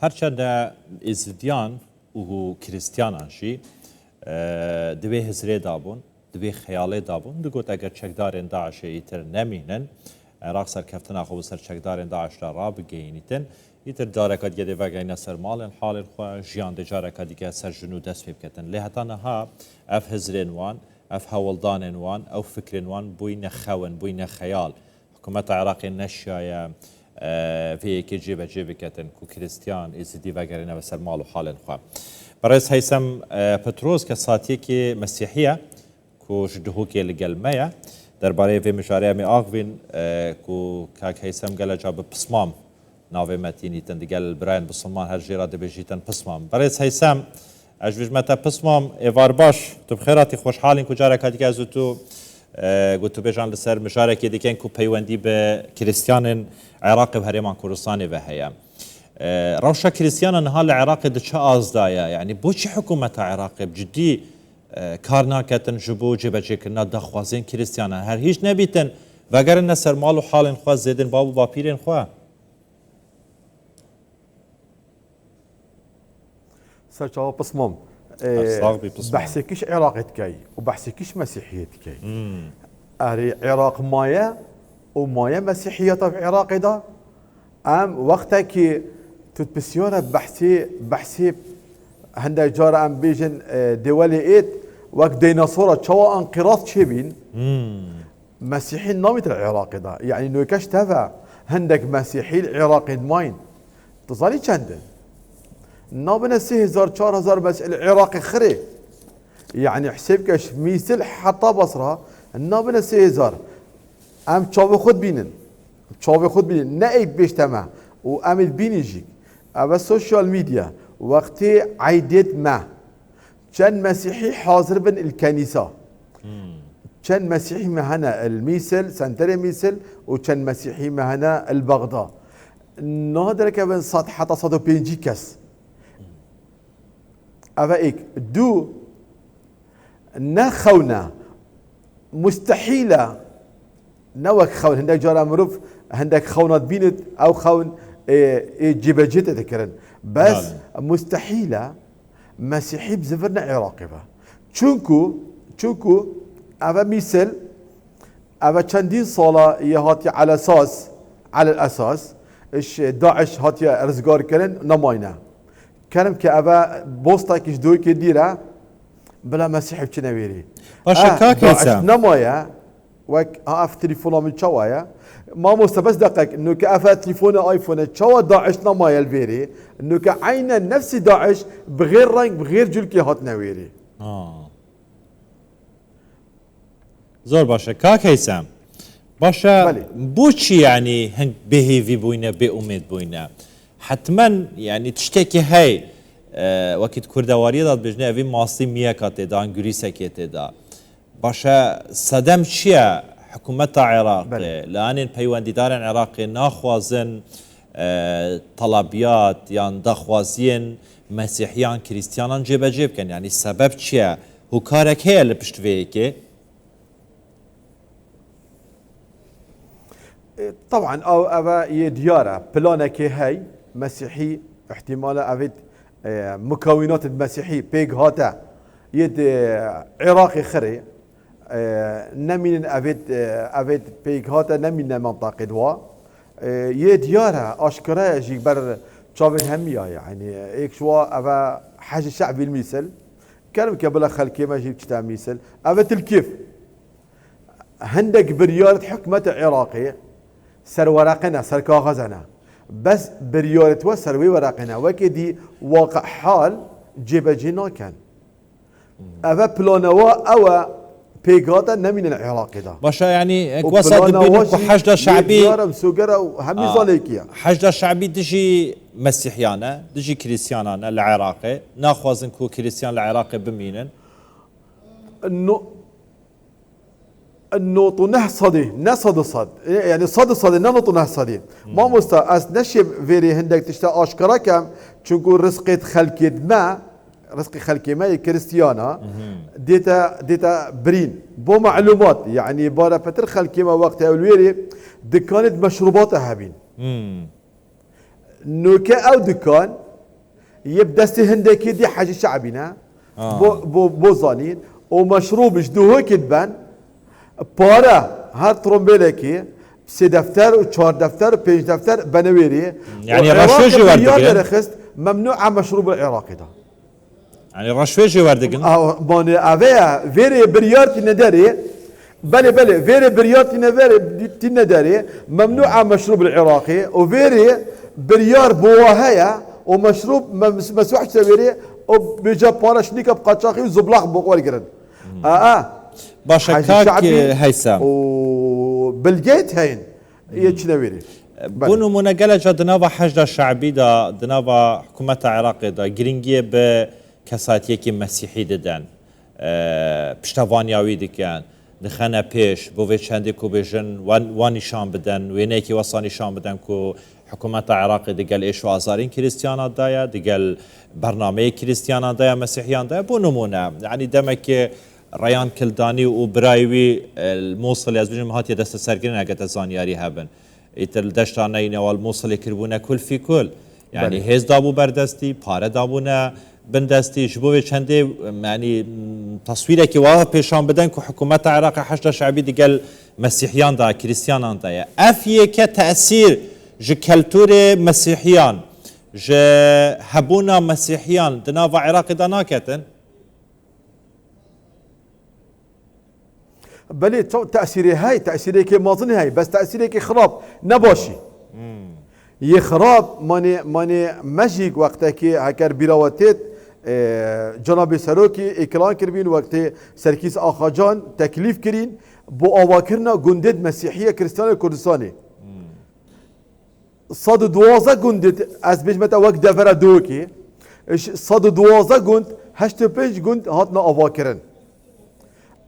هرچند ازدیان و کریستیانان جی دوی هزری دابون دوی خیالی دابون دگوت اگر چکدارین داعش ایتر نمینن عراق سرکفتن آخو سر چکدارین داعش را بگینیتن ایتر دارکات گده وگین سر مالن حال خواه جیان دجارکات دیگه سر جنو دست بکتن لحتانها اف هزرین وان اف هولدان وان او فکرین وان بوین خون بوین خیال حکومت عراقی نشایه في كي جيبه كاتن كو كريستيان ازدي وغيرنا بسر مال وحال خو برئيس هيثم بطرس كساتيكي مسيحيه كو جدهوكي لقلميه درباره في مشاريع مي اغوين كو كاك هيثم قال جاب بصمام ناوي متيني تندقل براين بصمان هر جيرا دبيجيتن بصمام برئيس هيثم اجوج متى بصمام ايفار باش تو بخيراتي خوش حالين كو جارك هديك ازوتو قلت بيجان لسر مشاركة دي كان كو بيواندي بكريستيان عراقي بهريمان كورستاني بهيا روشا كريستيان نهال العراقي دي شا آزدايا يعني بوشي حكومة عراقي بجدي كارنا كاتن جبو جيبا جيكرنا دخوازين كريستيان هر هيش نبيتن وگر نسر مالو حال خواه زيدن بابو باپيرين خواه سرچاو بصمم بحثكش عراقي تكاي وبحثكش مسيحية تكاي أري عراق مايا ومايا مسيحية في عراق دا أم وقتك تتبسيونا بحثي هندا جارة أم بيجن دولي إيد وقت ديناصورة شوا انقراض شبين مسيحي نامت العراق دا يعني نوكاش تفا هندك مسيحي العراقي ماين تصالي چنده نابنا 3000 4000 بس العراقي خري يعني حسابكش ميسل حتى بصرة نابنا 3000 ام تشاوي خود بينن نايد بيش تما وامد بينيجيك ابا السوشيال ميديا وقتي عيدت ما كان مسيحي حاضر بن الكنيسة كان مسيحي مهنا الميسل سنتري ميسل وكان مسيحي مهنا البغداد نادر كبن صاد حتى صادو بينجي كاس أفايك دو نخونا مستحيلة نوك خون هندك جارة مروف هندك خونات بينت أو خون جيبا جيتا تكرن بس مستحيلة مسيحي بزفرنا عراقي تشونكو أفا ميسل أفا چندين صالة يهاتي على الأساس إيش داعش هاتي رزقار كرن نماينا كلام كأبا بوسطة كيش دوي كديرة بلا مسيحي بچنا ويري كاكيسا نمايا وك اف تليفون من شوايا ما مستبس دقيق انه كافا تليفون ايفون شوا داعش نمايا الفيري انه كعين نفس داعش بغير رنگ بغير جلكي هات نويري زور باشا كاكيسا باشا بوشي يعني هنك بهيفي بوينا بأميد بوينا حتما يعني تشتكي هاي وقت كردواري داد بجنه اوی ماستی میکاته دا انگریسه کته دا باشه صدم چیه حکومت عراق لان پیوندیداران عراقی ناخوازن طلبیات یا دخوازین مسیحیان کریستیانان جیب جیب کن يعني سبب چیه هو کارک هی لپشت ویکه طبعا او ابا يدياره بلانك هاي مسيحي احتمال افيد مكونات المسيحي بيج هاتا يد عراقي خري نمين افيد بيج هاتا نمين منطقه دوا يدياره اشكره يجي بر تشافين هميا يعني هيك شوا افا حاجه شعبي المثل كلام قبل خلكي ما جيب كتاب مثل افت الكيف هندك بريارة حكمة عراقي سر ورقنا سر كاغزنا بس بريارة وسر وي ورقنا وكدي واقع حال جيب جينا كان أبا بلانوا أو بيغاتا نمين العراق ده باشا يعني وسط بينك حشد شعبي وهمي ظاليكيا حشد شعبي دجي مسيحيانا دجي كريستيانانا العراقي ناخوازن كو كريستيان العراقي بمينن النوط نصد صد يعني صد ننوط نصدي ما مستا اس نشب فيري هندك تشتا اشكرا كم چونكو رزقت خلقت ما رزق خلقي ما كريستيانا ديتا برين بو معلومات يعني بارا بتر خلقي ما وقتها الويري دكانت مشروباتها هابين نوكا او دكان يبدا هندكي دي حاجه شعبنا بو زانين ومشروب جدوه كدبان بارا هر ترومبيلكي سي دفتر و4 دفتر و5 دفتر بنويري يعني رشوجي وردقن رخصت ممنوع مشروب العراقي ده يعني رشوجي وردقن باني افيا فيري بريارتي نداري بلي فيري بريارتي نداري ممنوع مشروب العراقي وفيري بريار بواهيا ومشروب مسوح تسويري وبيجا باراشنيكا بقاچاقي وزبلاق بقول قرن باشا كاك هيثم وبالجيت هين يتشنويري بونو منقلة دنابا حشد الشعبي دا دنابا حكومة العراق دا جرينجي بكساتيكي مسيحي ددن پشتوانیاوی دکن دخانه پیش بوی چندی کو بیشن و نشان بدن و اینکی وصا نشان بدن کو حکومت عراق دیگل ایش و آزارین کریستیان دایا دیگل برنامه کریستیان دایا مسیحیان دایا بو نمونه یعنی دمک ریان کلدانی و برایوی الموصل از بجم هاتی دست سرگرین اگه زانیاری هبن ایتل دشتانه اینه و الموصل کربونه کل فی کل یعنی هز دابو بردستی پاره دابونه بندستی شبوه چنده یعنی تصویره که واقع پیشان بدن که حکومت عراق حشد شعبی دیگل مسیحیان دا کریستیانان دا افیه که تأثیر ج کلتور مسیحیان ج هبونا مسیحیان دناو عراق دا ناکتن بله تأثیری های تأثیری که مازنی های بس تأثیری که خراب نباشی یه خراب ماني مجيك وقتا كي هكر بيراوتيت جناب سروكي اكران كربين وقت سركيس آخاجان تكليف كرين بو آواكرنا گندد مسيحية كريستيان كردستاني صد دوازه گندد از بجمتا وقت دفر دوكي صد دوازه گند هشت پنج گند هاتنا آواكرن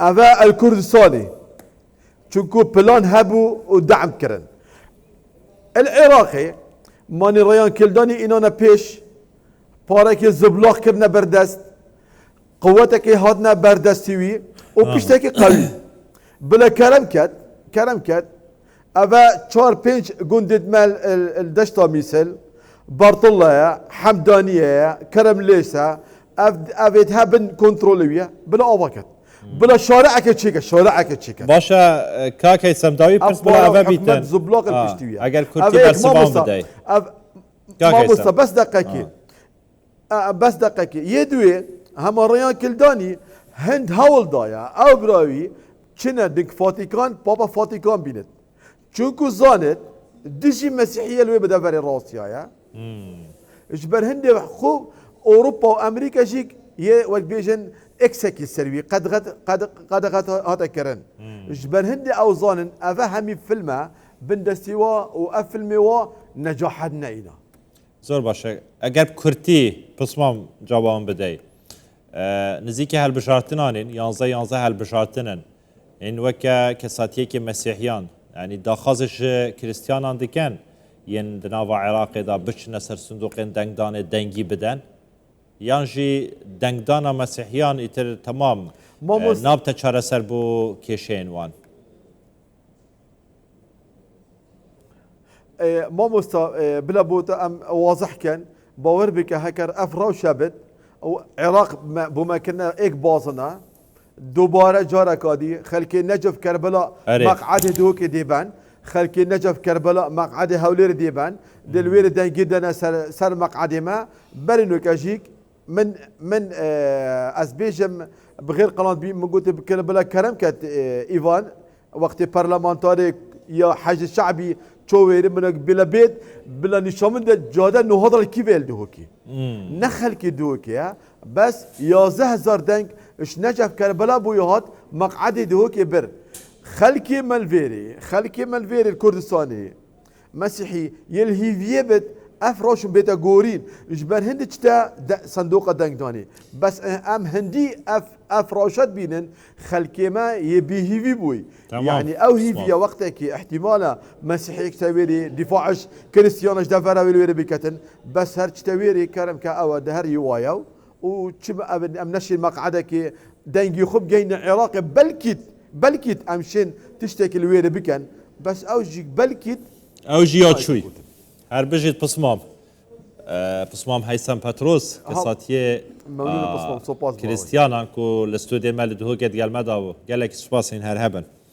اوه الكردستاني چونكو پلان هبو و دعم کرن العراقي ماني ريان كلداني إنانا بيش بارك زبلاق كرنا بردست قوتك هادنا بردستيوي وبيشتكي قوي بلا كرم كات أبا 4-5 قندد مال الدشتا ميسل بارطلة حمدانية كرم ليسا أفيتها بن كنترولوية بلا أواكت بلا شارعك تشيكا باشا كاكي سمداوي بس بلا أبا بيتن زبلاق البشتوية أقل كرتي برسبان بداي ما بصا بس دقيقة يدوي هم ريان كلداني هند هول دايا أو براوي كنا دك فاتيكان بابا فاتيكان بينت چونكو زانت دشي مسيحية لوي بدا فري روسيا يا اجبر هند خو أوروبا وأمريكا جيك يه وقت بيجن اكسكي السروي قد هذا كرن اجبر هند أو زانن أفا همي فيلمه بندستيوا وأفلموا نجاحنا إنا زور باشه اگر کرتی پسمام جوابم بدهی نزیک هالبشارتنانین 11 هالبشارتنن این وکا کساتیه که مسیحیان یعنی داخازش کریستیانان دکن ین دناو عراق دا بچنه سر صندوقین دنگدان دنگی بدن یانجی دنگدان مسیحیان ایتر تمام نابت چاره سر بو کشین وان ما مستا بلا بوتا ام واضح كان باور بك هكر افرا شبت او عراق بما كنا ايك بازنا دوباره جارة كادي خلكي نجف كربلاء مقعد دوك ديبان خلكي نجف كربلاء مقعد هولير ديبان دلوير دان جدا سر مقعد ما برنو كاجيك من ازبيجم بغير قناه بي من قلت بكربلاء كرم كات ايفان وقت برلمانتاري يا حاج الشعبي شوير منك بلا بيت بلا نشامن ده جاده نهضر كيفيل دهوكي نخل كي دوكي بس 11000 دنك اش نجف كربلاء بويهات مقعد دهوكي بر خلكي مالفيري الكردستاني مسيحي يلهي فيبت افراش بيتا غورين جبر هند تشتا صندوق دنگداني بس ام هندي افراشات بينن خلكي ما يبي هيفي بوي يعني او هيفيا وقتك احتمالا مسيحي كتاويري دفاعش كريستيانش دفرا ويلويري بكتن بس هر كتاويري كرم كاوا دهر يوايو وشم ام نشي مقعدك دنگي خب جين العراق بلكيت امشين تشتكي الويري بكن بس اوجيك بلكيت اوجيات شوي هر بجيت بصمام بسمام هيثم بطرس قصاتيه ممنون بسمام سوباس كريستيانا كو الاستوديو مال دهو قد قال مدى قال لك سباسين هرهبن